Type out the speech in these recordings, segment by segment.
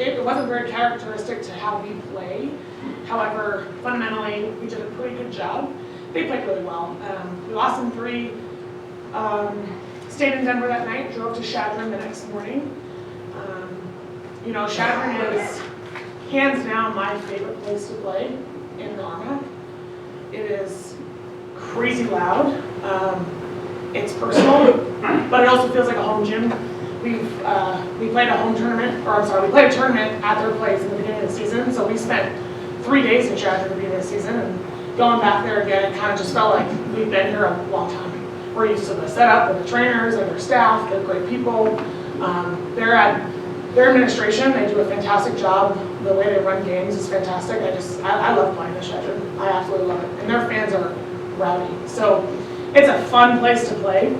it wasn't very characteristic to how we play. However, fundamentally, we did a pretty good job. They played really well. We lost in 3. Stayed in Denver that night, drove to Shadron the next morning. You know, Shadron is hands down my favorite place to play in the RMAC. It is crazy loud. It's personal, but it also feels like a home gym. We played a home tournament, or I'm sorry, we played a tournament at their place in the beginning of the season. So we spent 3 days in Shadron at the beginning of the season, and going back there again, it kind of just felt like we've been here a long time. We're used to the setup and the trainers and their staff. They're great people. Their administration, they do a fantastic job. The way they run games is fantastic. I love playing at Shadron. I absolutely love it. And their fans are rowdy. So it's a fun place to play.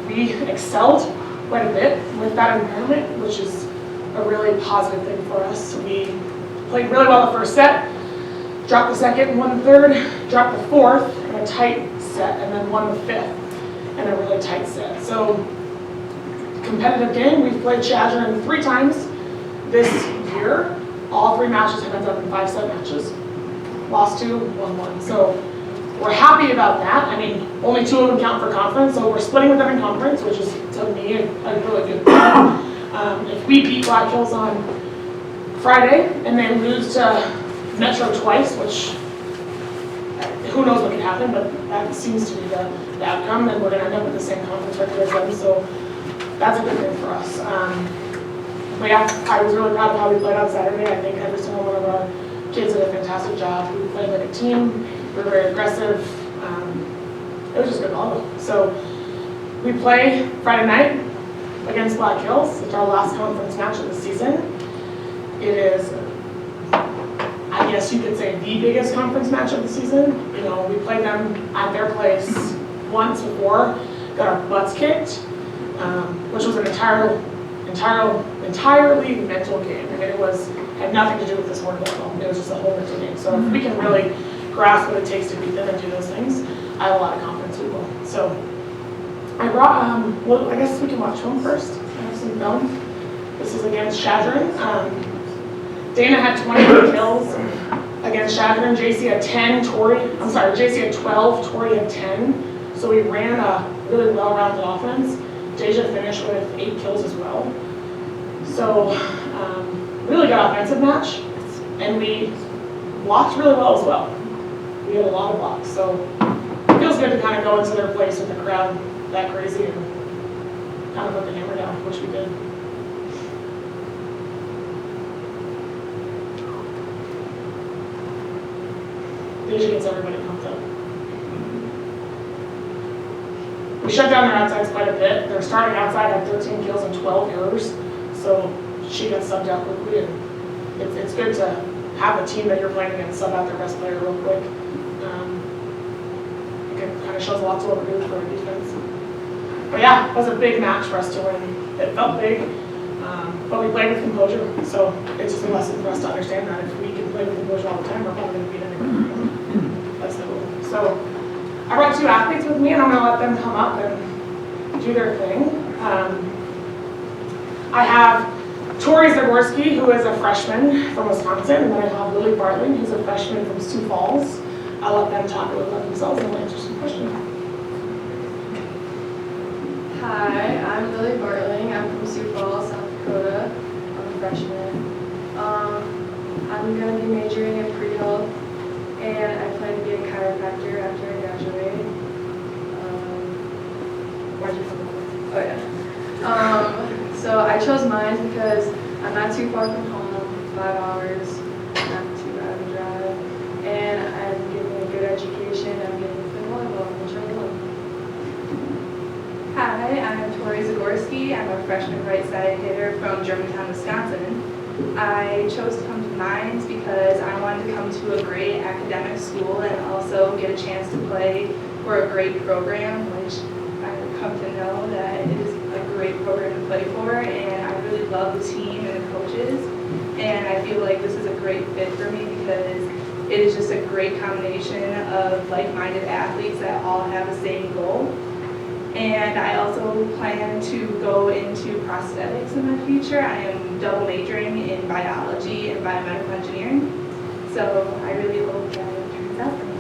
We excelled quite a bit with that environment, which is a really positive thing for us. We played really well the first set, dropped the second and won the third, dropped the fourth in a tight set, and then won the fifth in a really tight set. So competitive game. We've played Shadron 3 times this year. All 3 matches have ended up in 5-set matches. Lost 2, won 1. So we're happy about that. I mean, only 2 of them count for conference, so we're splitting with them in conference, which is, to me, a really good thing. If we beat Black Hills on Friday and they lose to Metro twice, which who knows what could happen, but that seems to be the outcome, then we're going to end up with the same conference record as them. So that's a good thing for us. But yeah, I was really proud of how we played on Saturday. I think every single one of our kids did a fantastic job. We played like a team. We were very aggressive. It was just good volleyball. So we play Friday night against Black Hills. It's our last conference match of the season. It is, I guess you could say, the biggest conference match of the season. You know, we played them at their place once before, got our butts kicked, which was an entirely mental game. I mean, it had nothing to do with the sport of volleyball. It was just a whole mental game. So if we can really grasp what it takes to beat them and do those things, I have a lot of confidence we will. So I brought, well, I guess we can watch film first. I have some film. This is against Shadron. Dana had 20 kills against Chapman. JC had 10, JC had 12, Torri had 10. So we ran a really well-rounded offense. Deja finished with 8 kills as well. So really good offensive match. And we blocked really well as well. We had a lot of blocks. So it feels good to kind of go into their place with the crowd that crazy and kind of put the hammer down, which we did. Deja gets everybody pumped up. We shut down their outsides quite a bit. Their starting outside had 13 kills and 12 errors, so she got subbed out quickly. And it's good to have a team that you're playing against sub out their best player real quick. It kind of shows lots of what we're doing for our defense. But yeah, it was a big match for us to win. It felt big, but we played with composure. So it's just a lesson for us to understand that if we can play with composure all the time, we're probably going to beat anyone. That's the goal. So I brought 2 athletes with me, and I'm going to let them come up and do their thing. I have Torri Zagorski, who is a freshman from Wisconsin, and then I have Bartling, who's a freshman from Sioux Falls. I'll let them talk a little about themselves and answer some questions. Hi, I'm Bartling. I'm from Sioux Falls, South Dakota. I'm a freshman. I'm going to be majoring in pre-health, and I plan to be a chiropractor after I graduate. Why'd you pick it? Oh yeah. So I chose mine because I'm not too far from home, 5 hours, not too bad of a drive, and I'm getting a good education. I'm getting to play volleyball, which I love. Hi, I'm Torri Zagorski. I'm a freshman right side hitter from Germantown, Wisconsin. I chose to come to Mines because I wanted to come to a great academic school and also get a chance to play for a great program, which I've come to know that it is a great program to play for, and I really love the team and the coaches, and I feel like this is a great fit for me because it is just a great combination of like-minded athletes that all have the same goal. And I also plan to go into prosthetics in the future. I am double majoring in biology and biomedical engineering. So I really hope that it turns out for me.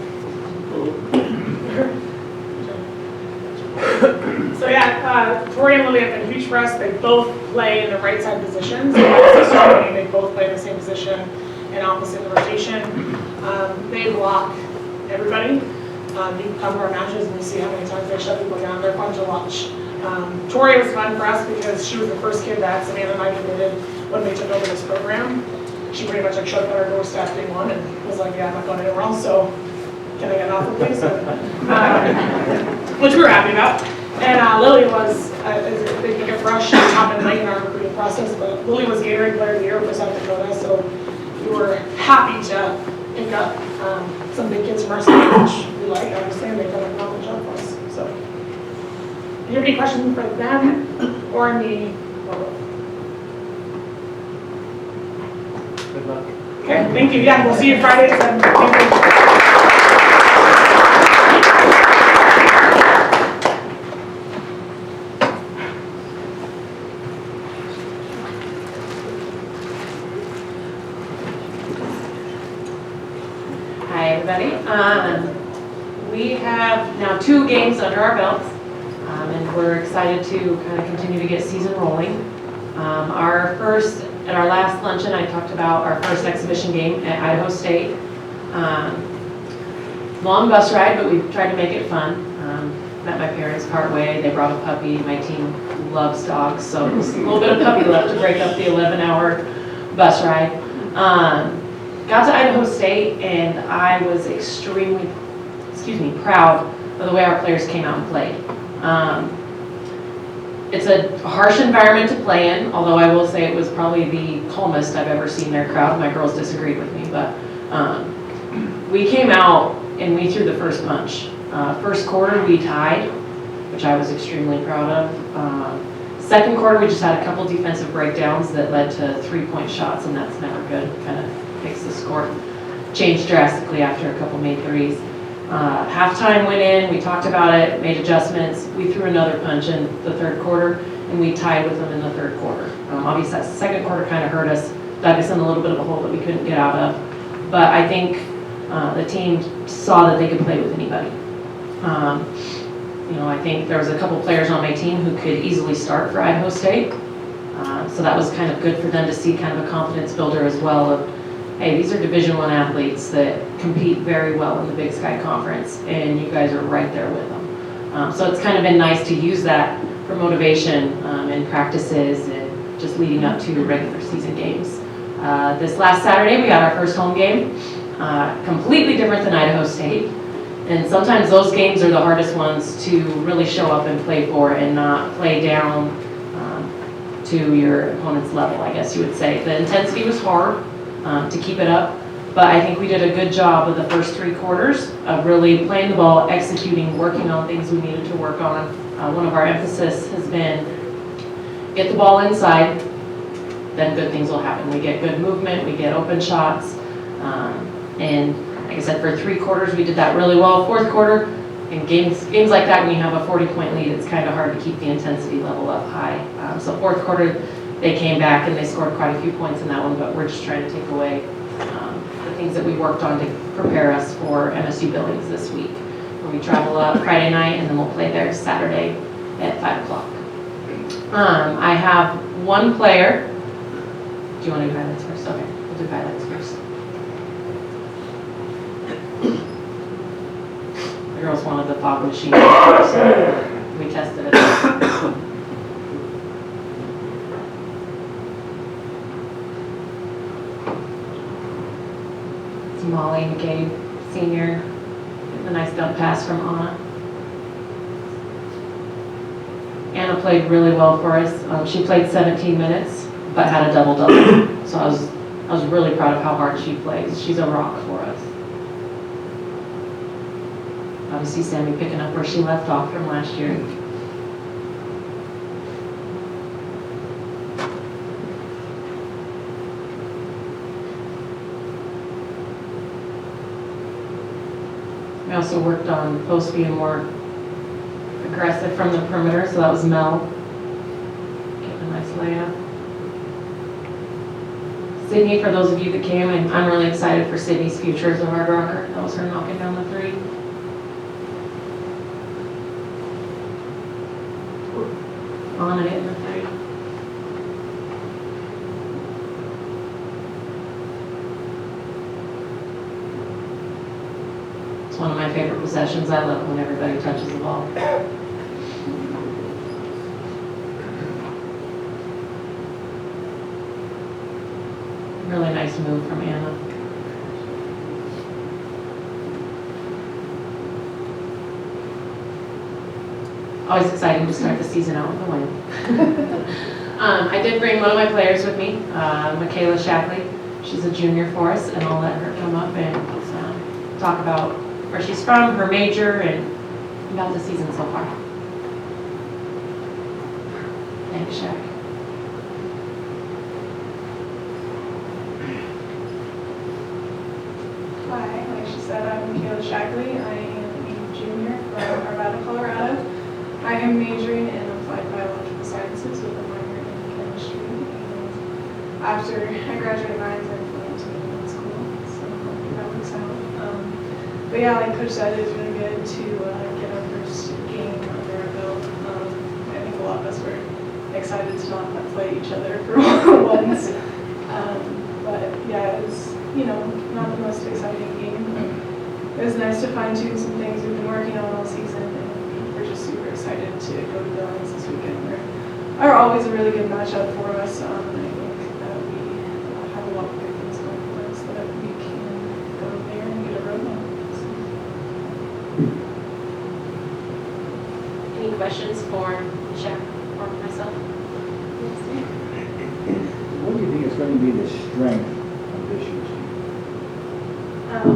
So yeah, Torri and Lily have been huge for us. They both play in the right side positions. They both play in the same position and opposite in the rotation. They block everybody. You come to our matches and you see how many times they shut people down. They're fun to watch. Torri was fun for us because she was the first kid that Samantha and I committed when we took over this program. She pretty much like showed up at our doorstep day one and was like, yeah, I'm not going anywhere else, so can I get an offer, please? Which we were happy about. And Lily was a big pick for us. She was top and late in our recruiting process, but Lily was Gatorade Player of the Year for South Dakota, so we were happy to pick up some big kids from our state, which we like, obviously, and they've done a phenomenal job for us. So, do you have any questions for them or me? Good luck. Okay, thank you. Yeah, we'll see you Friday at 7. Thank you. Hi, everybody. We have now 2 games under our belts, and we're excited to kind of continue to get season rolling. At our last luncheon, I talked about our first exhibition game at Idaho State. Long bus ride, but we tried to make it fun. Met my parents part way. They brought a puppy. My team loves dogs, so there's a little bit of puppy left to break up the 11-hour bus ride. Got to Idaho State, and I was extremely, proud of the way our players came out and played. It's a harsh environment to play in, although I will say it was probably the calmest I've ever seen their crowd. My girls disagreed with me, but we came out and we threw the first punch. First quarter we tied, which I was extremely proud of. Second quarter we just had a couple defensive breakdowns that led to 3-point shots, and that's never good. Kind of makes the score change drastically after a couple made threes. Halftime went in, we talked about it, made adjustments. We threw another punch in the third quarter, and we tied with them in the third quarter. Obviously that second quarter kind of hurt us, dug us in a little bit of a hole that we couldn't get out of. But I think the team saw that they could play with anybody. I think there was a couple players on my team who could easily start for Idaho State. So that was kind of good for them to see, kind of a confidence builder as well of, hey, these are Division I athletes that compete very well in the Big Sky Conference, and you guys are right there with them. So it's kind of been nice to use that for motivation in practices and just leading up to regular season games. This last Saturday, we got our first home game, completely different than Idaho State. And sometimes those games are the hardest ones to really show up and play for and not play down to your opponent's level, I guess you would say. The intensity was hard to keep it up, but I think we did a good job of the first 3 quarters of really playing the ball, executing, working on things we needed to work on. One of our emphasis has been get the ball inside, then good things will happen. We get good movement, we get open shots, and like I said, for 3 quarters we did that really well. Fourth quarter, in games like that, when you have a 40-point lead, it's kind of hard to keep the intensity level up high. So fourth quarter, they came back and they scored quite a few points in that one, but we're just trying to take away the things that we worked on to prepare us for MSU Billings this week, where we travel up Friday night and then we'll play there Saturday at 5 o'clock. I have one player. Do you want to do highlights first? Okay, we'll do highlights first. The girls wanted the fog machine, so we tested it. It's Molly McCabe, senior. A nice dump pass from Anna. Anna played really well for us. She played 17 minutes, but had a double-double. So I was really proud of how hard she plays. She's a rock for us. Obviously, Sammy picking up where she left off from last year. We also worked on post being more aggressive from the perimeter, so that was Mel. Getting a nice layup. Sydney, for those of you that came, and I'm really excited for Sydney's future as a hard rocker. That was her knocking down the three. On it in the three. It's one of my favorite possessions. I love when everybody touches the ball. Really nice move from Anna. Always exciting to start the season out with a win. I did bring one of my players with me, Mikaela Shaklee. She's a junior for us, and I'll let her come up and talk about where she's from, her major, and about the season so far. Thanks, Shak. Hi, like she said, I'm Mikaela Shaklee. I am a junior from Arvada, Colorado. I am majoring in applied biological sciences with a minor in chemistry. And after I graduate mines, I'm going to medical school, so hopefully that works out. But yeah, like Coach said, it's really good to get our first game under our belt. I think a lot of us were excited to not play each other for once. But yeah, it was, not the most exciting game. It was nice to fine tune some things we've been working on all season, and we're just super excited to go to Billings this weekend. Are always a really good matchup for us, and I think that we have a lot of good things going for us that we can go there and get a road win. Any questions for Shaq or myself? What do you think is going to be the strength of this year's team?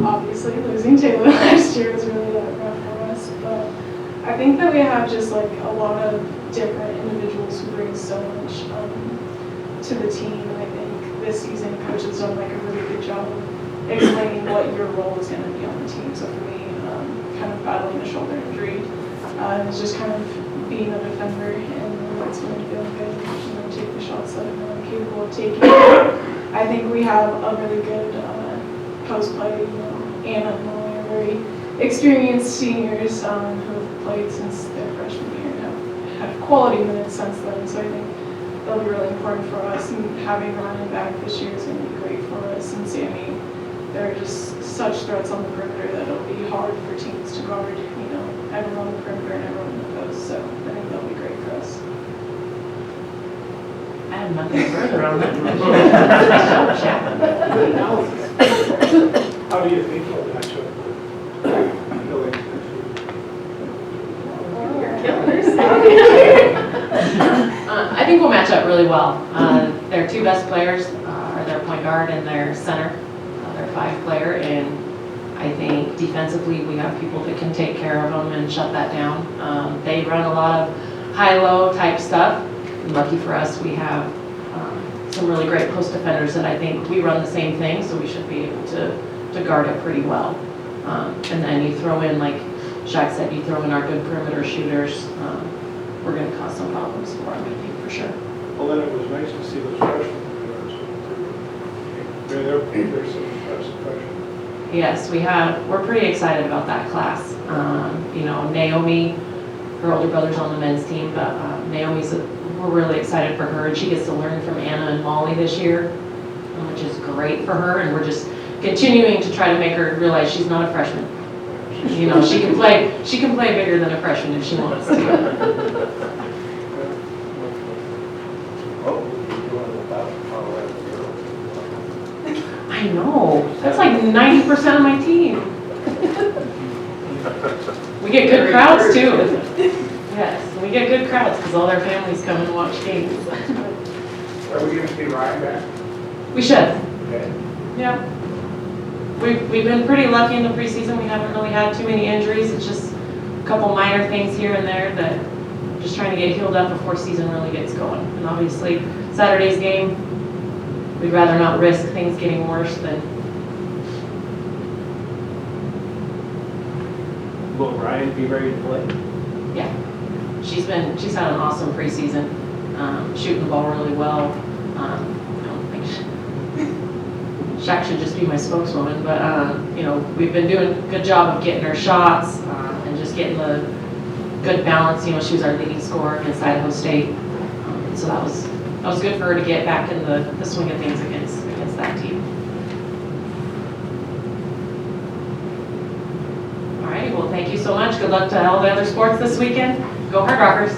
Obviously, losing Taylor last year was really rough for us, but I think that we have just like a lot of different individuals who bring so much to the team. And I think this season, coach has done like a really good job of explaining what your role is going to be on the team. So for me, kind of battling the shoulder injury, it's just kind of being a defender, and that's when I feel good, take the shots that I'm capable of taking. I think we have a really good post play. Anna and Molly are very experienced seniors who have played since their freshman year and have had quality minutes since then. So I think they'll be really important for us. And having Ryan back this year is going to be great for us. And Sammy, they're just such threats on the perimeter that it'll be hard for teams to guard. Everyone on the perimeter and everyone in the post. So I think they'll be great for us. I have nothing further on that. How do you think you'll match up with Billings I think we'll match up really well. Their two best players are their point guard and their center, their 5-player, and I think defensively we have people that can take care of them and shut that down. They run a lot of high-low type stuff. And lucky for us, we have some really great post defenders that I think we run the same thing, so we should be able to guard it pretty well. And then you throw in, like Shaq said, you throw in our good perimeter shooters. We're going to cause some problems for them, I think, for sure. Well, then it was nice to see those freshmen. There's some impressive freshmen. Yes, we're pretty excited about that class. Naomi, her older brother's on the men's team, but we're really excited for her, and she gets to learn from Anna and Molly this year, which is great for her, and we're just continuing to try to make her realize she's not a freshman. She can play bigger than a freshman if she wants to. I know. That's like 90% of my team. We get good crowds too. Yes, we get good crowds because all their families come and watch games. Are we going to see Ryan back? We should. Okay. Yeah. We've been pretty lucky in the preseason. We haven't really had too many injuries. It's just a couple minor things here and there that we're just trying to get healed up before season really gets going. And obviously, Saturday's game, we'd rather not risk things getting worse than. Will Ryan be ready to play? Yeah. She's had an awesome preseason, shooting the ball really well. I don't think Jack should just be my spokeswoman, but, you know, we've been doing a good job of getting her shots and just getting the good balance. You know, she was our leading scorer against Idaho State. So that was good for her to get back in the swing of things against that team. All righty, well, thank you so much. Good luck to all the other sports this weekend. Go Hardrockers.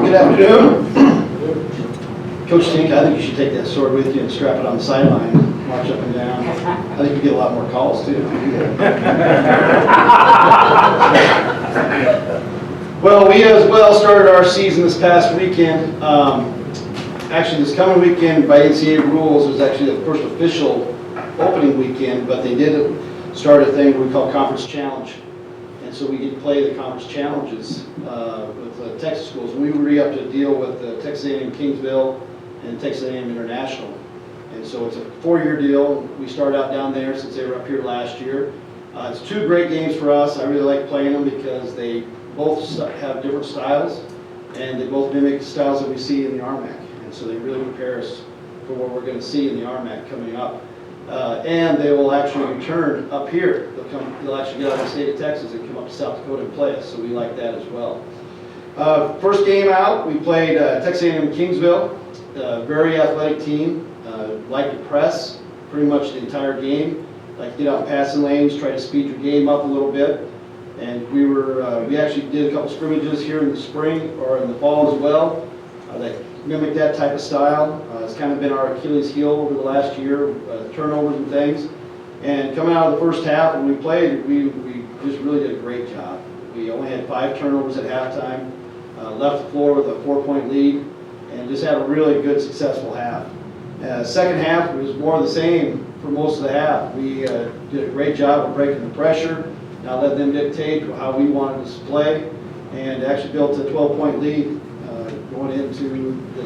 Good afternoon. Coach Tink, I think you should take that sword with you and strap it on the sideline, march up and down. I think you get a lot more calls too if you do that. Well, we as well started our season this past weekend. Actually, this coming weekend, by NCAA rules, was actually the first official opening weekend, but they did start a thing we call Conference Challenge. And so we get to play the conference challenges with Texas schools. We were up to deal with Texas A&M Kingsville and Texas A&M International. And so it's a 4-year deal. We started out down there since they were up here last year. It's 2 great games for us. I really like playing them because they both have different styles and they both mimic the styles that we see in the RMAC. And so they really prepare us for what we're going to see in the RMAC coming up. And they will actually return up here. They'll actually get out of the state of Texas and come up to South Dakota and play us, so we like that as well. First game out, we played Texas A&M Kingsville, very athletic team, like to press pretty much the entire game, like to get out in passing lanes, try to speed your game up a little bit. And we actually did a couple scrimmages here in the spring or in the fall as well that mimic that type of style. It's kind of been our Achilles heel over the last year, turnovers and things. And coming out of the first half when we played, we just really did a great job. We only had 5 turnovers at halftime, left the floor with a 4-point lead, and just had a really good, successful half. Second half was more of the same for most of the half. We did a great job of breaking the pressure, now let them dictate how we wanted us to play, and actually built a 12-point lead going into the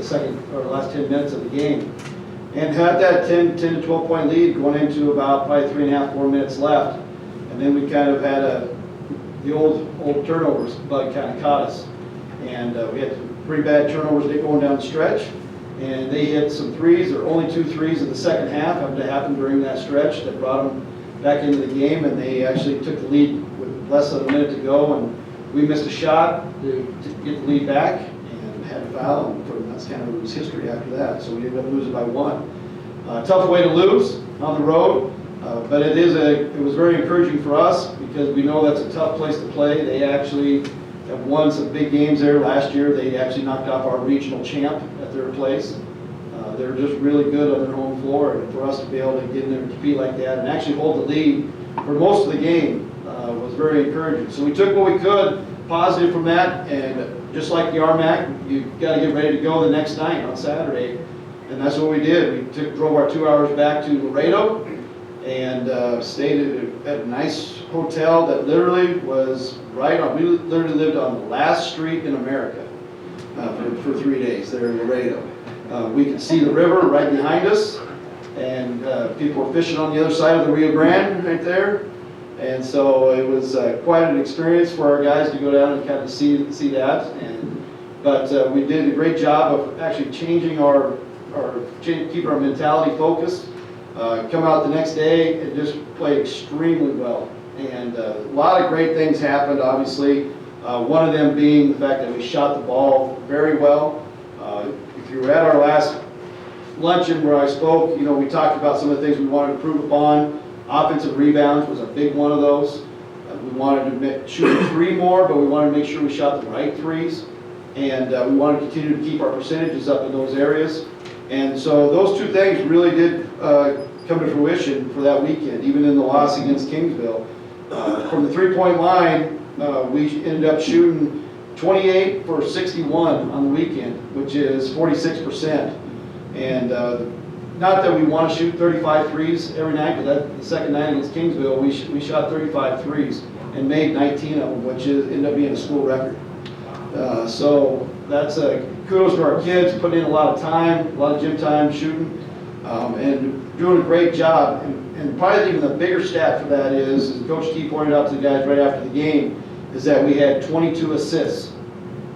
last 10 minutes of the game. And had that 10 to 12 point lead going into about probably 3.5, 4 minutes left. And then we kind of had the old turnovers bug kind of caught us. And we had pretty bad turnovers going down the stretch. And they hit some threes, or only 2 threes in the second half happened during that stretch that brought them back into the game. And they actually took the lead with less than a minute to go. And we missed a shot to get the lead back. Had a foul, and that's kind of it was history after that. So we ended up losing by 1. Tough way to lose on the road, but it was very encouraging for us because we know that's a tough place to play. They actually have won some big games there last year. They actually knocked off our regional champ at their place. They're just really good on their home floor, and for us to be able to get in there and compete like that and actually hold the lead for most of the game was very encouraging. So we took what we could positive from that, and just like the RMAC, you got to get ready to go the next night on Saturday, and that's what we did. We drove our 2 hours back to Laredo and stayed at a nice hotel that literally was right on. We literally lived on the last street in America for 3 days there in Laredo. We could see the river right behind us, and people were fishing on the other side of the Rio Grande right there. And so it was quite an experience for our guys to go down and kind of see that. But we did a great job of actually changing keeping our mentality focused. Come out the next day and just play extremely well. And a lot of great things happened, obviously. One of them being the fact that we shot the ball very well. If you were at our last luncheon where I spoke, we talked about some of the things we wanted to improve upon. Offensive rebounds was a big one of those. We wanted to shoot 3 more, but we wanted to make sure we shot the right threes. And we wanted to continue to keep our percentages up in those areas. And so those 2 things really did come to fruition for that weekend, even in the loss against Kingsville. From the 3-point line, we ended up shooting 28 for 61 on the weekend, which is 46%. And not that we want to shoot 35 threes every night, but the second night against Kingsville, we shot 35 threes and made 19 of them, which ended up being a school record. So that's kudos to our kids, putting in a lot of time, a lot of gym time shooting, and doing a great job. And probably even the bigger stat for that is Coach T pointed out to the guys right after the game, is that we had 22 assists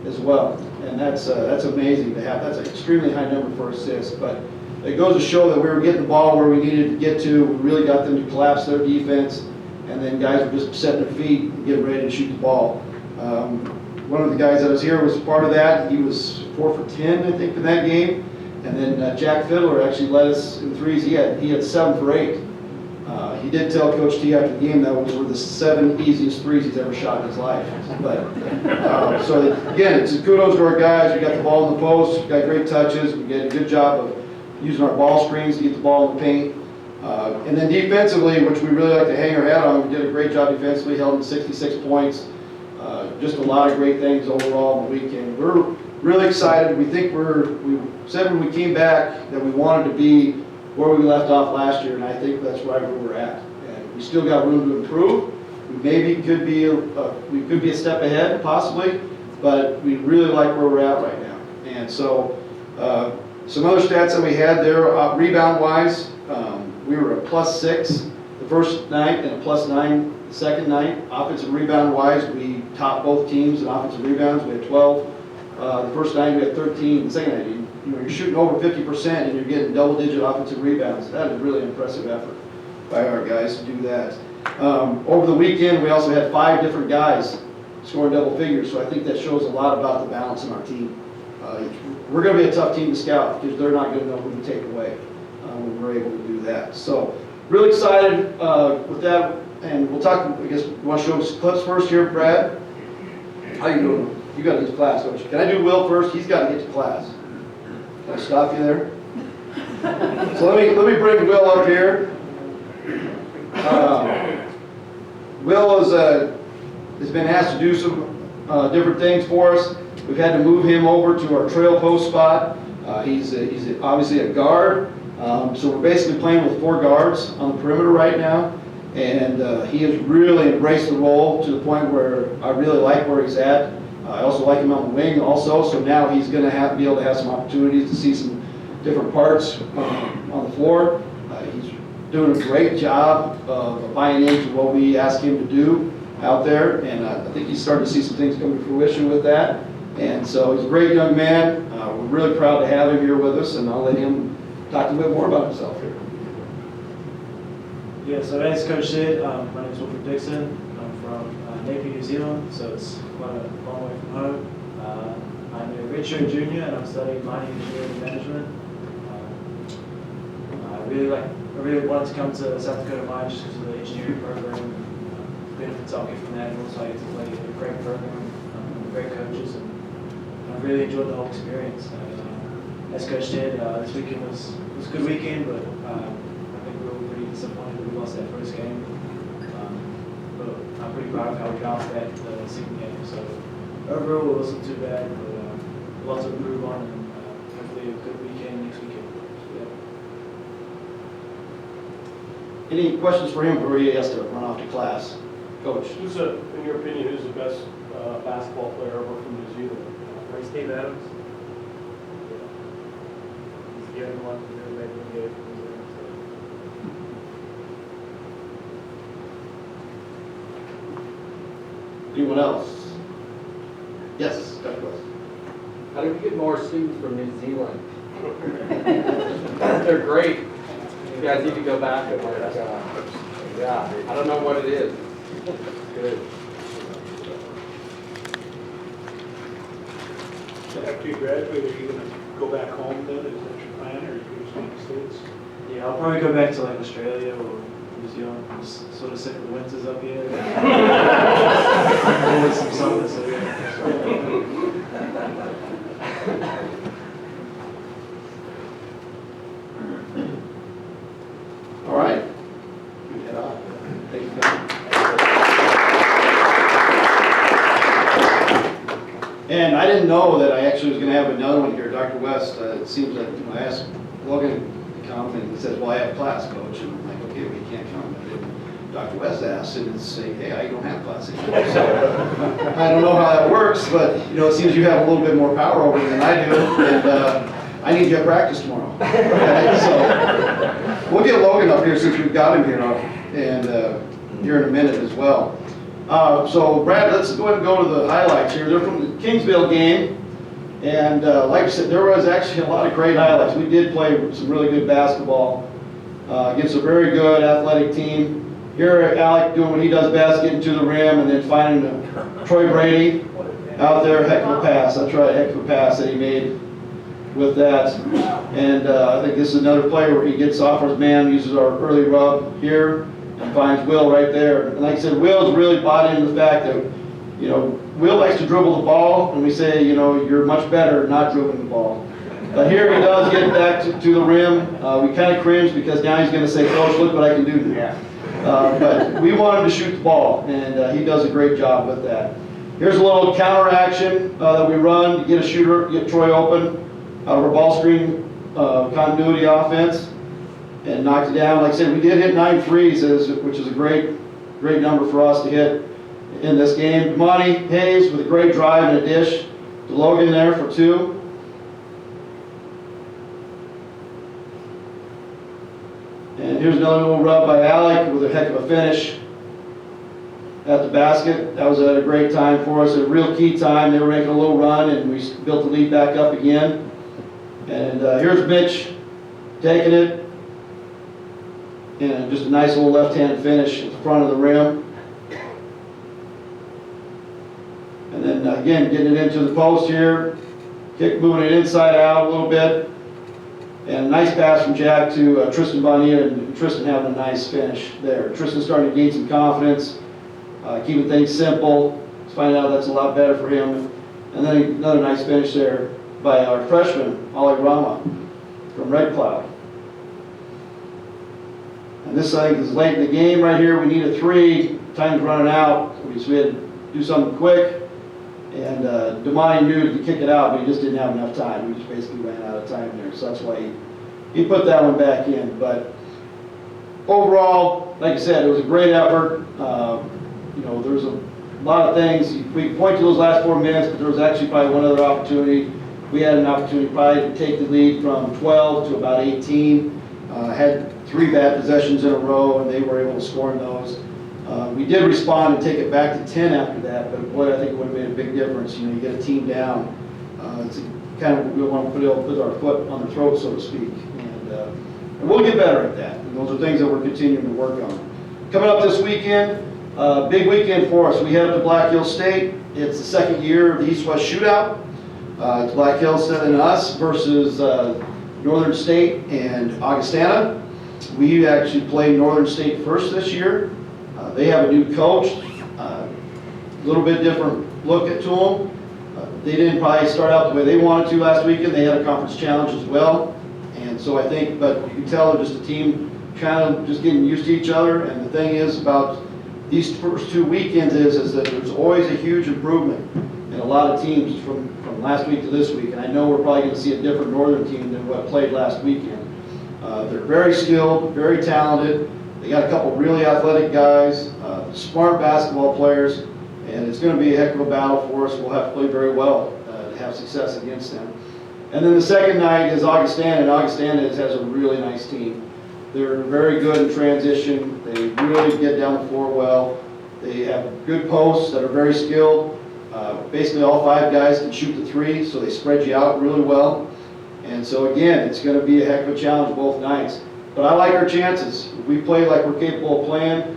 as well. And that's amazing to have. That's an extremely high number for assists. But it goes to show that we were getting the ball where we needed to get to. We really got them to collapse their defense. And then guys were just setting their feet and getting ready to shoot the ball. One of the guys that was here was part of that. He was 4 for 10, I think, in that game. And then Jack Fiddler actually led us in threes. He had 7 for 8. He did tell Coach T after the game that was one of the 7 easiest threes he's ever shot in his life. But so again, it's kudos to our guys. We got the ball in the post. We got great touches. We did a good job of using our ball screens to get the ball in the paint. And then defensively, which we really like to hang our hat on, we did a great job defensively. Held them 66 points. Just a lot of great things overall on the weekend. We're really excited. We think we said when we came back that we wanted to be where we left off last year, and I think that's right where we're at. And we still got room to improve. We maybe could be a step ahead, possibly, but we really like where we're at right now. And so some other stats that we had there, rebound-wise, we were a +6 the first night and a +9 the second night. Offensive rebound-wise, we topped both teams in offensive rebounds. We had 12. The first night we had 13. The second night, you're shooting over 50% and you're getting double-digit offensive rebounds. That is a really impressive effort by our guys to do that. Over the weekend, we also had 5 different guys scoring double figures, so I think that shows a lot about the balance in our team. We're going to be a tough team to scout because they're not going to know who to take away when we're able to do that. So really excited with that, and we'll talk, I guess, you want to show us clips first here, Brad? How you doing? You got to get to class, don't you? Can I do Will first? He's got to get to class. Can I stop you there? So let me bring Will up here. Will has been asked to do some different things for us. We've had to move him over to our trail post spot. He's obviously a guard, so we're basically playing with 4 guards on the perimeter right now. And he has really embraced the role to the point where I really like where he's at. I also like him on the wing also, so now he's going to be able to have some opportunities to see some different parts on the floor. He's doing a great job of buying into what we ask him to do out there, and I think he's starting to see some things come to fruition with that. And so he's a great young man. We're really proud to have him here with us, and I'll let him talk a bit more about himself here. Yeah, so as Coach said, my name is Wilfred Dickson. I'm from Napier, New Zealand, so it's quite a long way from home. I'm a redshirt junior and I'm studying mining engineering and management. I really wanted to come to South Dakota Mines just because of the engineering program, benefits I'll get from that, and also I get to play a great program, great coaches, and I really enjoyed the whole experience. As Coach said, this weekend was a good weekend, but I think we were pretty disappointed that we lost that first game. But I'm pretty proud of how we bounced that second game. So overall, it wasn't too bad, but lots to improve on, and hopefully a good weekend next weekend. Any questions for him before he has to run off to class? Coach? In your opinion, who's the best basketball player ever from New Zealand? Steve Adams. He's the only one to really make the NBA from New Zealand. Anyone else? Yes, Dr. West. How do we get more students from New Zealand? They're great. You guys need to go back and work. Yeah, I don't know what it is. It's good. So after you graduate, are you going to go back home then? Is that your plan, or are you going to stay in the States? Yeah, I'll probably go back to like Australia or New Zealand. I'm just sort of sick of the winters up here. Always some summer, so yeah. All right. Head off. Thank you, guys. And I didn't know that I actually was going to have another one here, Dr. West. It seems that I asked Logan to come, and he says, "Well, I have class, Coach." And I'm like, "Okay, well, you can't come." And then Dr. West asked, and it's saying, "Hey, I don't have class anymore." So I don't know how that works, but it seems you have a little bit more power over me than I do, and I need you at practice tomorrow. So we'll get Logan up here since we've got him here, and here in a minute as well. So Brad, let's go ahead and go to the highlights here. They're from the Kingsville game. And like I said, there was actually a lot of great highlights. We did play some really good basketball against a very good athletic team. Here, Alec doing what he does best, getting to the rim and then finding Troy Brady out there. Heck of a pass. That's right, heck of a pass that he made with that. And I think this is another play where he gets off his man, uses our early rub here, and finds Will right there. And like I said, Will's really bought into the fact that, you know, Will likes to dribble the ball, and we say, you know, you're much better not dribbling the ball. But here he does get back to the rim. We kind of cringe because now he's going to say, Coach, look what I can do now. But we want him to shoot the ball, and he does a great job with that. Here's a little counter action that we run to get a shooter, get Troy open out of our ball screen continuity offense, and knocked it down. Like I said, we did hit 9 threes, which is a great number for us to hit in this game. Monty Hayes with a great drive and a dish to Logan there for 2. And here's another little rub by Alec with a heck of a finish at the basket. That was a great time for us, a real key time. They were making a little run, and we built the lead back up again. And here's Mitch taking it. And just a nice little left-handed finish at the front of the rim. And then again, getting it into the post here. Moving it inside out a little bit. And a nice pass from Jack to Tristan Bonilla, and Tristan having a nice finish there. Tristan starting to gain some confidence, keeping things simple. Let's find out that's a lot better for him. And then another nice finish there by our freshman, Ollie Rama from Red Cloud. And this, I think, is late in the game right here. We need a 3. Time's running out. So we had to do something quick. And Damani knew to kick it out, but he just didn't have enough time. We just basically ran out of time there. So that's why he put that one back in. But overall, like I said, it was a great effort. You know, there was a lot of things. We point to those last 4 minutes, but there was actually probably one other opportunity. We had an opportunity probably to take the lead from 12 to about 18. Had 3 bad possessions in a row, and they were able to score in those. We did respond and take it back to 10 after that, but boy, I think it would have made a big difference. You know, you get a team down. It's kind of, we want to put our foot on the throat, so to speak. And we'll get better at that. And those are things that we're continuing to work on. Coming up this weekend, big weekend for us. We head up to Black Hills State. It's the 2nd year of the East-West Shootout. It's Black Hills and us versus Northern State and Augustana. We actually played Northern State first this year. They have a new coach, a little bit different look to them. They didn't probably start out the way they wanted to last weekend. They had a conference challenge as well. And so I think, but you can tell they're just a team kind of just getting used to each other. And the thing is about these first 2 weekends is that there's always a huge improvement in a lot of teams from last week to this week. And I know we're probably going to see a different Northern team than what played last weekend. They're very skilled, very talented. They got a couple really athletic guys, smart basketball players, and it's going to be a heck of a battle for us. We'll have to play very well to have success against them. And then the second night is Augustana, and Augustana has a really nice team. They're very good in transition. They really get down the floor well. They have good posts that are very skilled. Basically all 5 guys can shoot the 3, so they spread you out really well. And so again, it's going to be a heck of a challenge both nights. But I like our chances. If we play like we're capable of playing,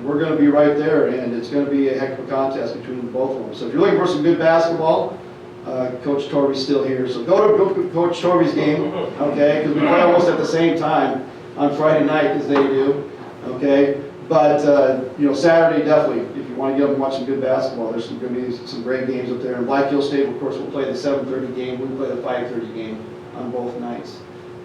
we're going to be right there, and it's going to be a heck of a contest between both of them. So if you're looking for some good basketball, Coach Torvi's still here. So go to Coach Torvi's game, okay, because we play almost at the same time on Friday night as they do, okay. But, you know, Saturday definitely, if you want to get up and watch some good basketball, there's going to be some great games up there. And Black Hills State, of course, will play the 7:30 game. We play the 5:30 game on both nights.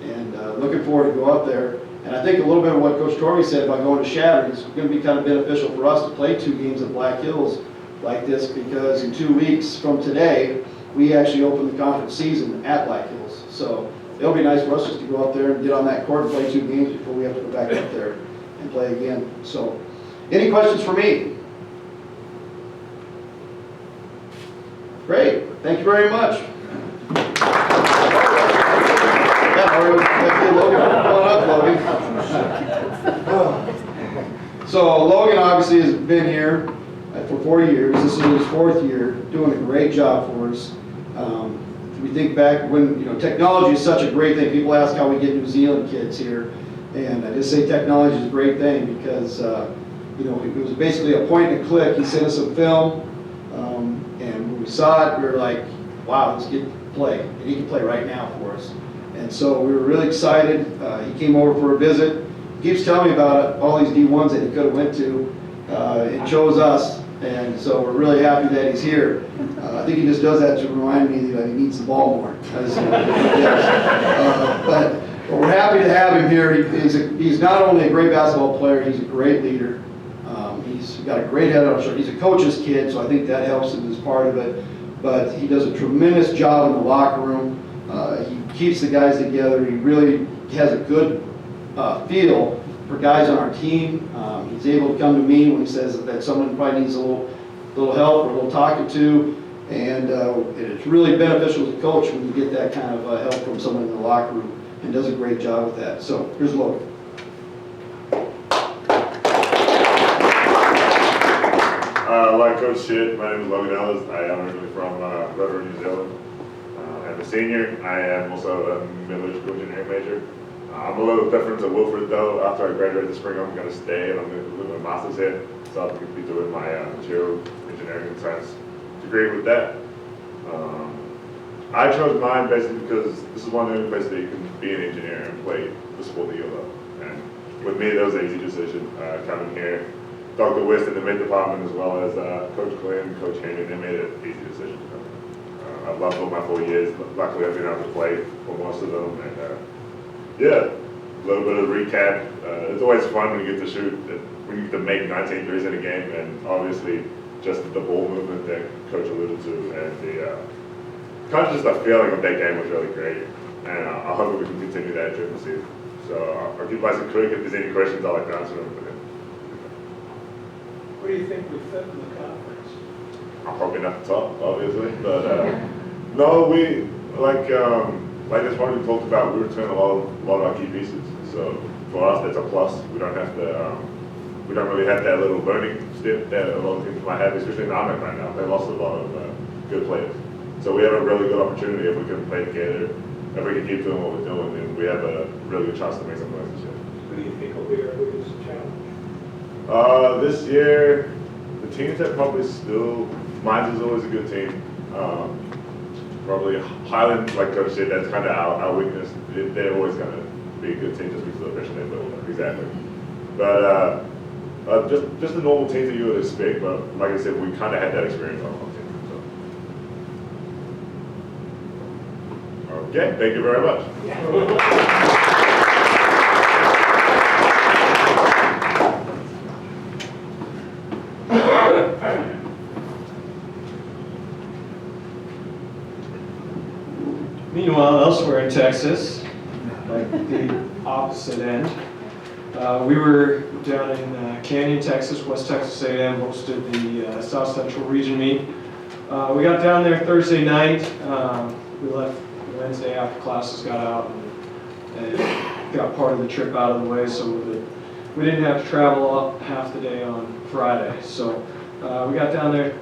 And looking forward to go up there. And I think a little bit of what Coach Torvi said about going to Shatter is going to be kind of beneficial for us to play 2 games at Black Hills like this, because in 2 weeks from today, we actually open the conference season at Black Hills. So it'll be nice for us just to go up there and get on that court and play 2 games before we have to go back up there and play again. So any questions for me? Great. Thank you very much. So Logan obviously has been here. for 4 years. This is his 4th year, doing a great job for us. We think back when, technology is such a great thing. People ask how we get New Zealand kids here. And I just say technology is a great thing because, it was basically a point and a click. He sent us some film, and when we saw it, we were like, wow, this kid can play. And he can play right now for us. And so we were really excited. He came over for a visit. He keeps telling me about all these D1s that he could have went to and chose us. And so we're really happy that he's here. I think he just does that to remind me that he needs the ball more. But we're happy to have him here. He's not only a great basketball player, he's a great leader. He's got a great head on his shoulders. He's a coach's kid, so I think that helps him as part of it. But he does a tremendous job in the locker room. He keeps the guys together. He really has a good feel for guys on our team. He's able to come to me when he says that someone probably needs a little help or a little talking to. And it's really beneficial as a coach when you get that kind of help from someone in the locker room, and does a great job with that. So here's Logan. Like Coach said, my name is Logan Elers. I am originally from Rotorua, New Zealand. I'm a senior. I am also a middle school engineering major. I'm a little different to Wilfred though. After I graduate this spring, I'm going to stay and I'm going to do my master's here. So I'm going to be doing my material engineering and science degree with that. I chose mine basically because this is one of the only places that you can be an engineer and play the sport that you love. And with me, that was an easy decision coming here. Dr. West in the mid department, as well as Coach Glenn and Coach Henry, they made an easy decision to come. I've loved all my 4 years. Luckily, I've been able to play for most of them. And yeah, a little bit of recap. It's always fun when you get to shoot, when you get to make 19 threes in a game, and obviously just the ball movement that Coach alluded to, and the kind of just the feeling of that game was really great. And I hope we can continue that during the season. So I'll keep nice and quick. If there's any questions, I'll like to answer them. Where do you think we fit in the conference? I'm probably not the top, obviously, but no, we like this one we talked about. We return a lot of our key pieces, so for us that's a plus. We don't have to, we don't really have that little learning step that a lot of teams might have, especially in Arnhem right now. They lost a lot of good players, so we have a really good opportunity if we can play together. If we can keep doing what we're doing, then we have a really good chance to make some noise this year. Who do you think will be our biggest challenge? This year, the teams that probably still, Mines is always a good team. Probably Highland, like Coach said, that's kind of our weakness. They're always going to be a good team just because of the pressure they build. Exactly. But just the normal teams that you would expect. But like I said, we kind of had that experience on our team. So. Okay, thank you very much. Meanwhile, elsewhere in Texas, like the opposite end, we were down in Canyon, Texas. West Texas A&M hosted the South Central Region meet. We got down there Thursday night. We left Wednesday after classes got out and got part of the trip out of the way, so we didn't have to travel up half the day on Friday. So we got down there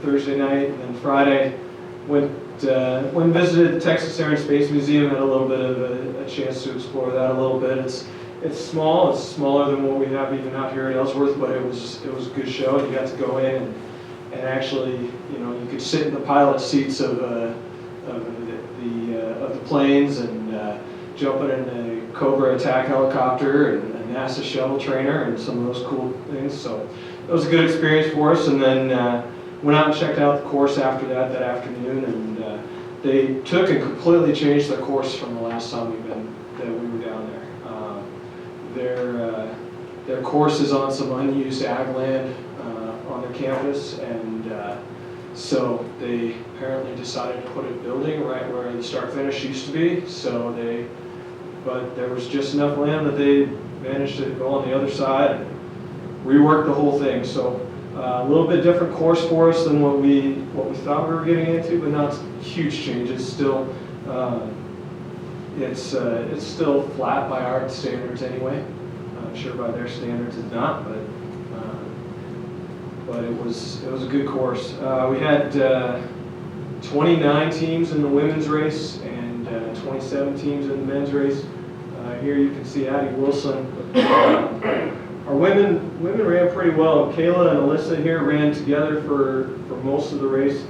Thursday night, and then Friday went and visited the Texas Air and Space Museum. Had a little bit of a chance to explore that a little bit. It's small. It's smaller than what we have even out here at Ellsworth, but it was a good show. You got to go in and actually, you could sit in the pilot seats of the planes and jumping in a Cobra attack helicopter and a NASA shuttle trainer and some of those cool things. So it was a good experience for us. And then went out and checked out the course after that afternoon, and they took and completely changed the course from the last time we were down there. Their course is on some unused ag land on their campus, and so they apparently decided to put a building right where the start finish used to be. But there was just enough land that they managed to go on the other side and rework the whole thing. So a little bit different course for us than what we thought we were getting into, but not huge changes. Still, it's still flat by our standards anyway. I'm sure by their standards it's not, but. but it was a good course. We had 29 teams in the women's race and 27 teams in the men's race. Here you can see Addie Wilson. Our women ran pretty well. Michaela and Alyssa here ran together for most of the race.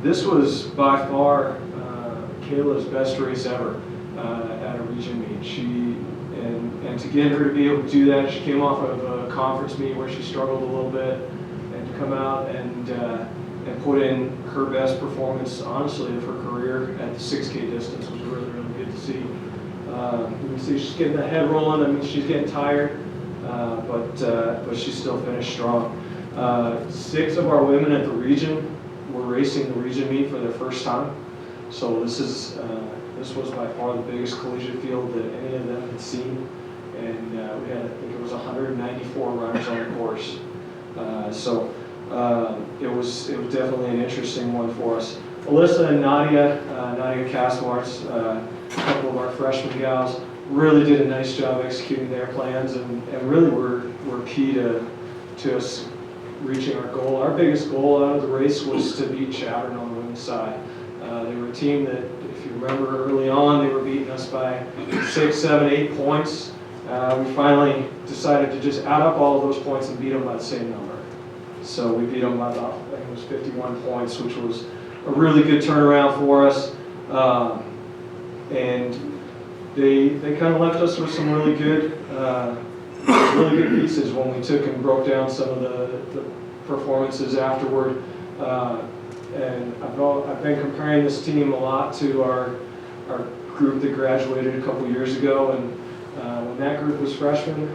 This was by far Michaela's best race ever at a region meet. And to get her to be able to do that, she came off of a conference meet where she struggled a little bit, and to come out and put in her best performance, honestly, of her career at the 6K distance was really, really good to see. You can see she's getting the head rolling. I mean, she's getting tired, but she still finished strong. 6 of our women at the region were racing the region meet for their first time. So this was by far the biggest collegiate field that any of them had seen, and we had, I think it was 194 runners on the course. It was definitely an interesting one for us. Alyssa and Nadia Kasmarts, a couple of our freshman gals, really did a nice job executing their plans, and really were key to us reaching our goal. Our biggest goal out of the race was to beat Chapman on the women's side. They were a team that, if you remember early on, they were beating us by 6, 7, 8 points. We finally decided to just add up all of those points and beat them by the same number. So we beat them by about, I think it was 51 points, which was a really good turnaround for us. And they kind of left us with some really good pieces when we took and broke down some of the performances afterward. And I've been comparing this team a lot to our group that graduated a couple years ago, and when that group was freshmen,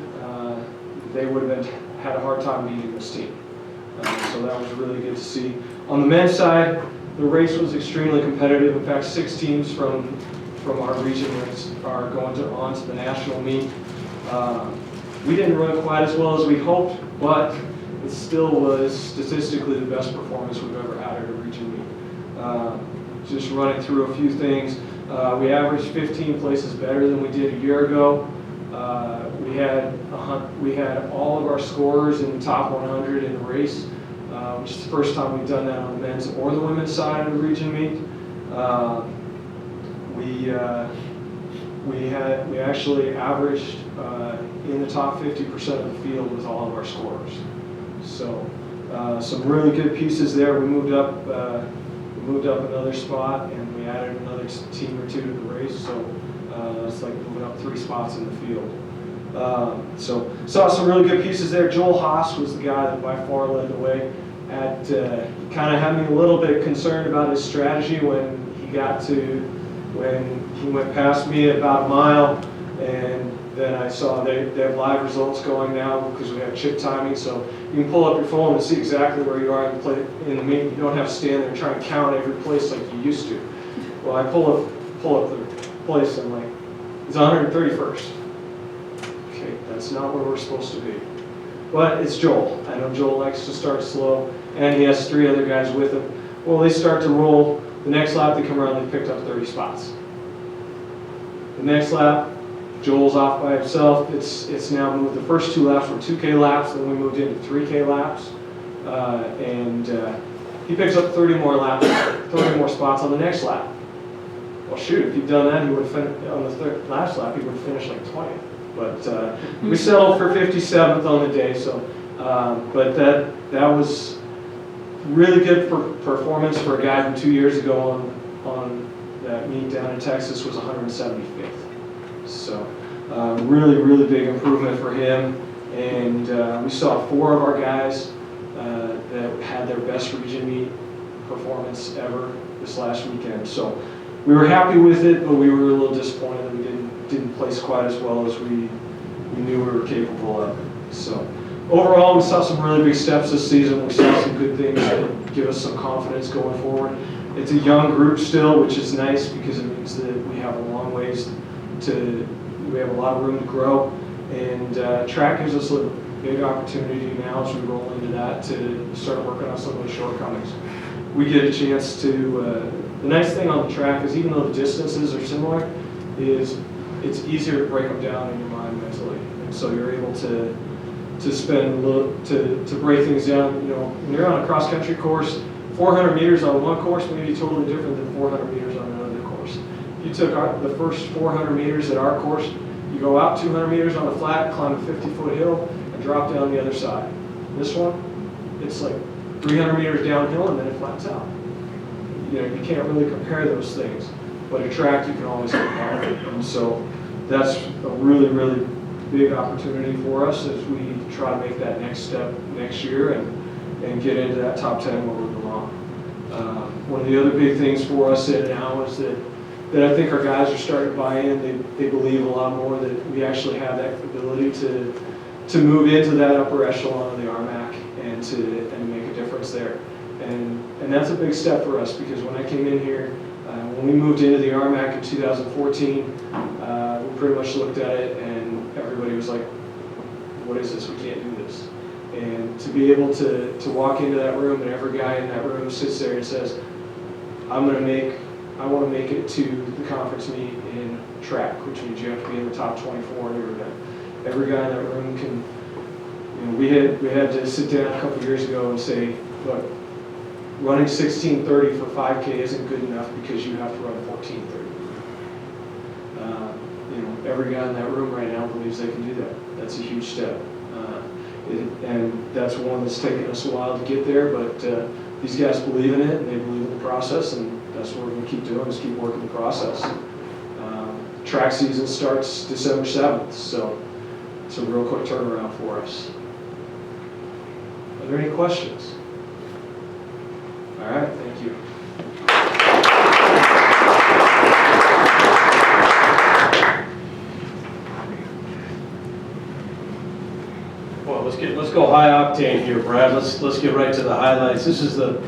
they would have had a hard time beating this team. So that was really good to see. On the men's side, the race was extremely competitive. In fact, 6 teams from our region are going on to the national meet. We didn't run quite as well as we hoped, but it still was statistically the best performance we've ever had at a region meet. Just running through a few things, we averaged 15 places better than we did a year ago. We had all of our scorers in the top 100 in the race, which is the first time we've done that on the men's or the women's side of the region meet. We actually averaged in the top 50% of the field with all of our scorers. So some really good pieces there. We moved up another spot, and we added another team or two to the race. So it's like moving up 3 spots in the field. So saw some really good pieces there. Joel Haas was the guy that by far led the way. Kind of had me a little bit concerned about his strategy when he went past me about a mile, and then I saw they have live results going now because we have chip timing, so you can pull up your phone and see exactly where you are in the meet. You don't have to stand there and try and count every place like you used to. Well, I pull up the place and I'm like, it's 131st. Okay, that's not where we're supposed to be. But it's Joel. I know Joel likes to start slow, and he has 3 other guys with him. Well, they start to roll. The next lap they come around, they picked up 30 spots. The next lap, Joel's off by himself. It's now moved. The first 2 laps were 2K laps, then we moved into 3K laps, and he picks up 30 more spots on the next lap. Well, shoot, if he'd done that, he would have on the last lap, he would have finished like 20th. But we settled for 57th on the day. So, but that was really good performance for a guy who 2 years ago on that meet down in Texas was 175th. So really, really big improvement for him. And we saw 4 of our guys that had their best region meet performance ever this last weekend. So we were happy with it, but we were a little disappointed that we didn't place quite as well as we knew we were capable of. So overall, we saw some really big steps this season. We saw some good things that give us some confidence going forward. It's a young group still, which is nice because it means that we have a long ways we have a lot of room to grow. And track gives us a big opportunity now as we roll into that to start working on some of the shortcomings. We get a chance to, the nice thing on the track is even though the distances are similar, is it's easier to break them down in your mind mentally. And so you're able to spend a little, to break things down. You know, when you're on a cross-country course, 400 meters on one course may be totally different than 400 meters on another course. If you took the first 400 meters at our course, you go out 200 meters on the flat, climb a 50-foot hill, and drop down the other side. This one, it's like 300 meters downhill and then it flattens out. You know, you can't really compare those things, but a track you can always compare. And so that's a really, really big opportunity for us as we try to make that next step next year and get into that top 10 where we belong. One of the other big things for us now is that I think our guys are starting to buy in. They believe a lot more that we actually have that ability to move into that upper echelon of the RMAC and make a difference there. And that's a big step for us, because when I came in here, when we moved into the RMAC in 2014, we pretty much looked at it and everybody was like, what is this? We can't do this. And to be able to walk into that room and every guy in that room sits there and says, I want to make it to the conference meet in track, which means you have to be in the top 24 in your event. Every guy in that room can, you know, we had to sit down a couple years ago and say, look, running 16:30 for 5K isn't good enough because you have to run 14:30. You know, every guy in that room right now believes they can do that. That's a huge step. And that's one that's taken us a while to get there, but these guys believe in it and they believe in the process, and that's what we're going to keep doing, is keep working the process. Track season starts December 7th, so it's a real quick turnaround for us. Are there any questions? All right, thank you. Well, let's go high octane here, Brad. Let's get right to the highlights. This is the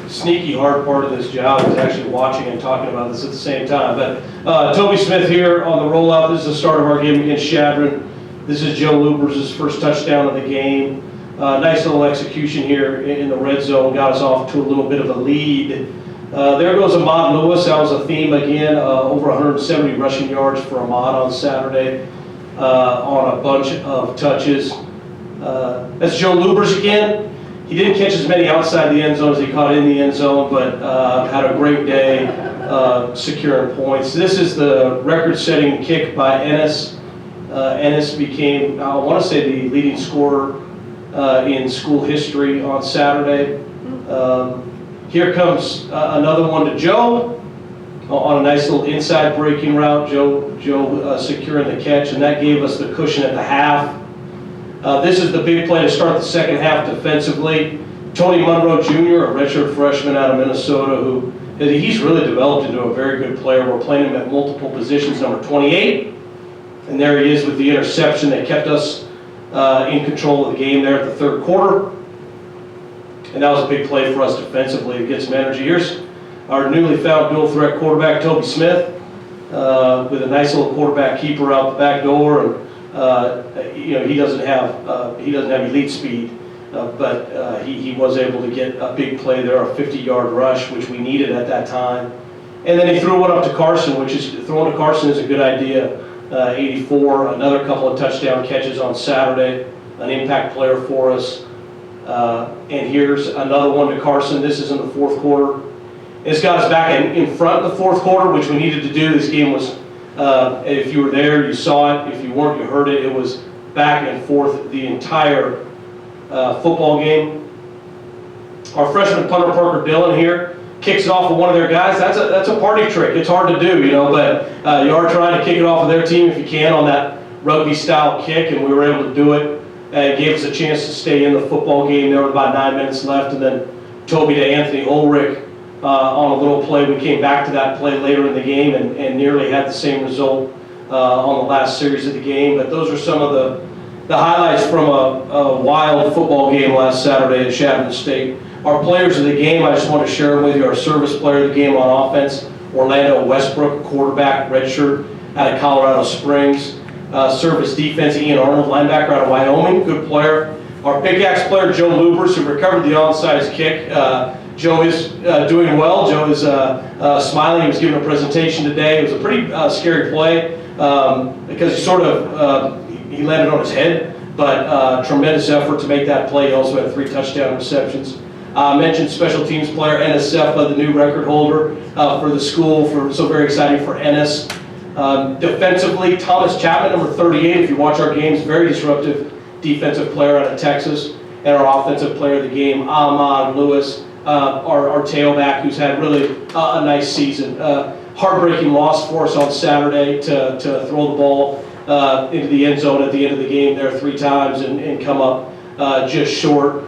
sneaky hard part of this job, is actually watching and talking about this at the same time. But Toby Smith here on the rollout. This is the start of our game against Shadron. This is Joe Lubers' first touchdown of the game. Nice little execution here in the red zone, got us off to a little bit of a lead. There goes Ahmad Lewis. That was a theme again, over 170 rushing yards for Ahmad on Saturday on a bunch of touches. That's Joe Lubers again. He didn't catch as many outside the end zone as he caught in the end zone, but had a great day securing points. This is the record-setting kick by Ennis. Ennis became, I want to say, the leading scorer in school history on Saturday. Here comes another one to Joe on a nice little inside breaking route. Joe securing the catch, and that gave us the cushion at the half. This is the big play to start the second half defensively. Tony Monroe Jr., a redshirt freshman out of Minnesota, he's really developed into a very good player. We're playing him at multiple positions, number 28. And there he is with the interception that kept us in control of the game there at the third quarter. And that was a big play for us defensively to get some energy. Here's our newly found dual threat quarterback, Toby Smith, with a nice little quarterback keeper out the back door. And you know, he doesn't have elite speed, but he was able to get a big play there, a 50-yard rush, which we needed at that time. And then he threw one up to Carson, throwing to Carson is a good idea. 84, another couple of touchdown catches on Saturday, an impact player for us. And here's another one to Carson. This is in the fourth quarter. It's got us back in front of the fourth quarter, which we needed to do. This game was, if you were there, you saw it. If you weren't, you heard it. It was back and forth the entire football game. Our freshman punter, Parker Dillon, here kicks it off of one of their guys. That's a party trick. It's hard to do, you know, but you are trying to kick it off of their team if you can on that rugby-style kick, and we were able to do it. It gave us a chance to stay in the football game. There were about 9 minutes left, and then Toby to Anthony Ulrich on a little play. We came back to that play later in the game and nearly had the same result on the last series of the game. But those are some of the highlights from a wild football game last Saturday at Chapman State. Our players of the game, I just want to share them with you. Our service player of the game on offense, Orlando Westbrook, quarterback, redshirt out of Colorado Springs. Service defense, Ian Arnold, linebacker out of Wyoming, good player. Our pickaxe player, Joe Lubers, who recovered the onside kick. Joe is doing well. Joe is smiling. He was giving a presentation today. It was a pretty scary play because he landed on his head. but tremendous effort to make that play. He also had 3 touchdown receptions. Mentioned special teams player Ennis Sefa, the new record holder for the school, so very exciting for Ennis. Defensively, Thomas Chapman, number 38, if you watch our games, very disruptive defensive player out of Texas. And our offensive player of the game, Ahmad Lewis, our tailback, who's had really a nice season. Heartbreaking loss for us on Saturday to throw the ball into the end zone at the end of the game there 3 times and come up just short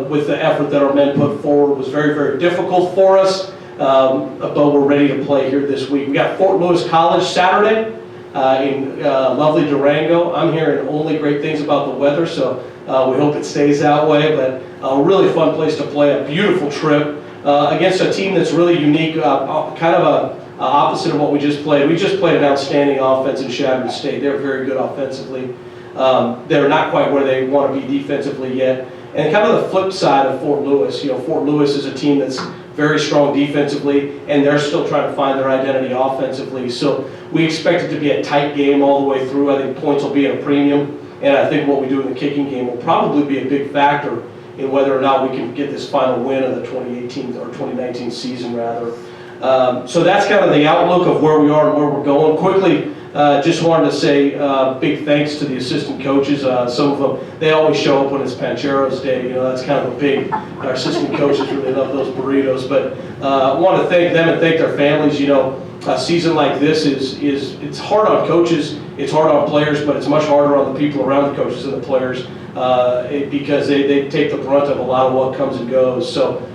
with the effort that our men put forward. It was very, very difficult for us, but we're ready to play here this week. We got Fort Lewis College Saturday in lovely Durango. I'm hearing only great things about the weather, so we hope it stays that way, but a really fun place to play, a beautiful trip against a team that's really unique, kind of a opposite of what we just played. We just played an outstanding offense in Chapman State. They're very good offensively. They're not quite where they want to be defensively yet. And kind of the flip side of Fort Lewis, Fort Lewis is a team that's very strong defensively, and they're still trying to find their identity offensively. So we expect it to be a tight game all the way through. I think points will be at a premium, and I think what we do in the kicking game will probably be a big factor in whether or not we can get this final win of the 2018 or 2019 season, rather. So that's kind of the outlook of where we are and where we're going. Quickly, just wanted to say big thanks to the assistant coaches. Some of them, they always show up when it's Pancheros Day. That's kind of a big, our assistant coaches really love those burritos. But I want to thank them and thank their families. A season like this it's hard on coaches, it's hard on players, but it's much harder on the people around the coaches and the players because they take the brunt of a lot of what comes and goes. So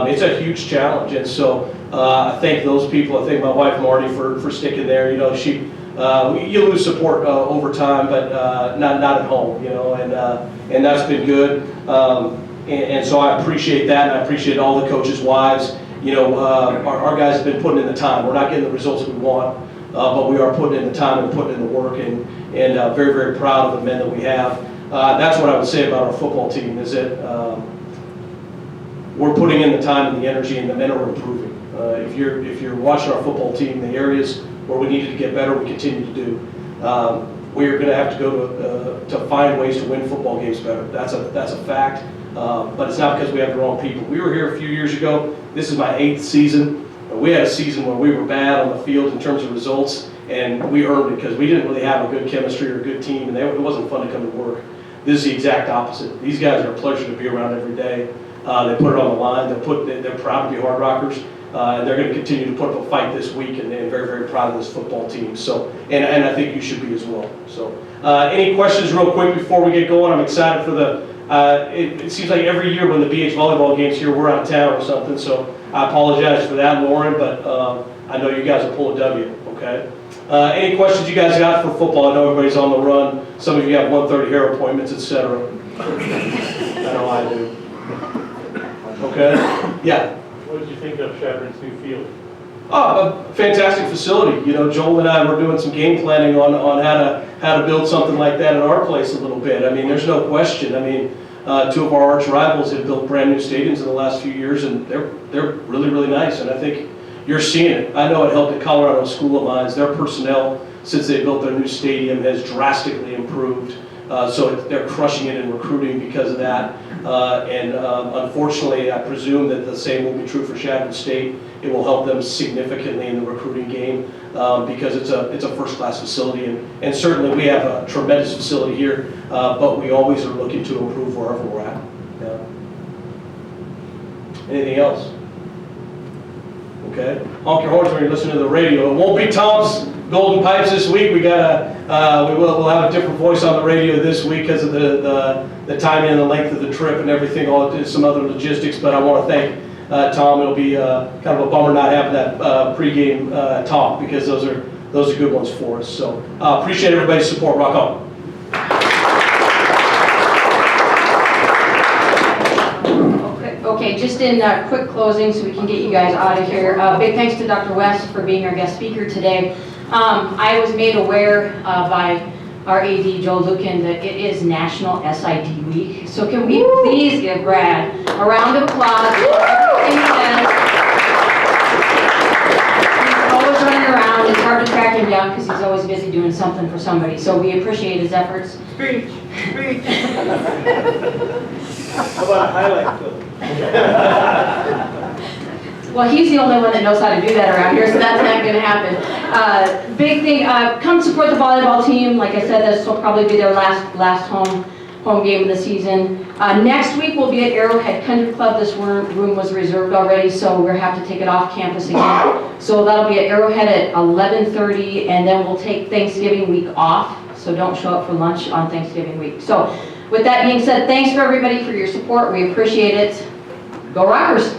it's a huge challenge, and so I thank those people. I thank my wife Marty for sticking there. You lose support over time, but not at home. And that's been good. And so I appreciate that, and I appreciate all the coaches' wives. Our guys have been putting in the time. We're not getting the results we want, but we are putting in the time and putting in the work, and very, very proud of the men that we have. That's what I would say about our football team, is that we're putting in the time and the energy, and the men are improving. If you're watching our football team, the areas where we needed to get better, we continue to do. We're going to have to go to find ways to win football games better. That's a fact. But it's not because we have the wrong people. We were here a few years ago. This is my 8th season. We had a season where we were bad on the field in terms of results, and we earned it because we didn't really have a good chemistry or a good team, and it wasn't fun to come to work. This is the exact opposite. These guys are a pleasure to be around every day. They put it on the line. They're proud to be Hardrockers. And they're going to continue to put up a fight this week, and very, very proud of this football team. So, and I think you should be as well. So, any questions real quick before we get going? I'm excited for the, it seems like every year when the BH volleyball game's here, we're out of town or something. So I apologize for that, Lauren, but I know you guys will pull a W, okay? Any questions you guys got for football? I know everybody's on the run. Some of you have 1:30 hair appointments, etc. I know I do. Okay? Yeah. What did you think of Chapman's new field? Oh, a fantastic facility. Joel and I were doing some game planning on how to build something like that at our place a little bit. I mean, there's no question. I mean, 2 of our arch rivals have built brand new stadiums in the last few years, and they're really, really nice. And I think you're seeing it. I know it helped at Colorado School of Mines. Their personnel, since they built their new stadium, has drastically improved. So they're crushing it in recruiting because of that. Unfortunately, I presume that the same will be true for Chapman State. It will help them significantly in the recruiting game because it's a first-class facility, and certainly we have a tremendous facility here, but we always are looking to improve wherever we're at. Yeah. Anything else? Okay. Honk your horns when you're listening to the radio. It won't be Tom's Golden Pipes this week. We'll have a different voice on the radio this week because of the timing and the length of the trip and everything, some other logistics. But I want to thank Tom. It'll be kind of a bummer not having that pregame talk because those are good ones for us. So appreciate everybody's support. Rock on. Okay, just in quick closing so we can get you guys out of here. Big thanks to Dr. West for being our guest speaker today. I was made aware by our AD, Joe Lucan, that it is National SID Week. So can we please give Brad a round of applause for everything he does. He's always running around. It's hard to track him down because he's always busy doing something for somebody. So we appreciate his efforts. How about a highlight film? Well, he's the only one that knows how to do that around here, so that's not gonna happen. Big thing, come support the volleyball team. Like I said, this will probably be their last home game of the season. Next week, we'll be at Arrowhead Country Club. This room was reserved already, so we'll have to take it off campus again. So that'll be at Arrowhead at 11:30, and then we'll take Thanksgiving week off, so don't show up for lunch on Thanksgiving week. So with that being said, thanks for everybody for your support. We appreciate it. Go Rockers!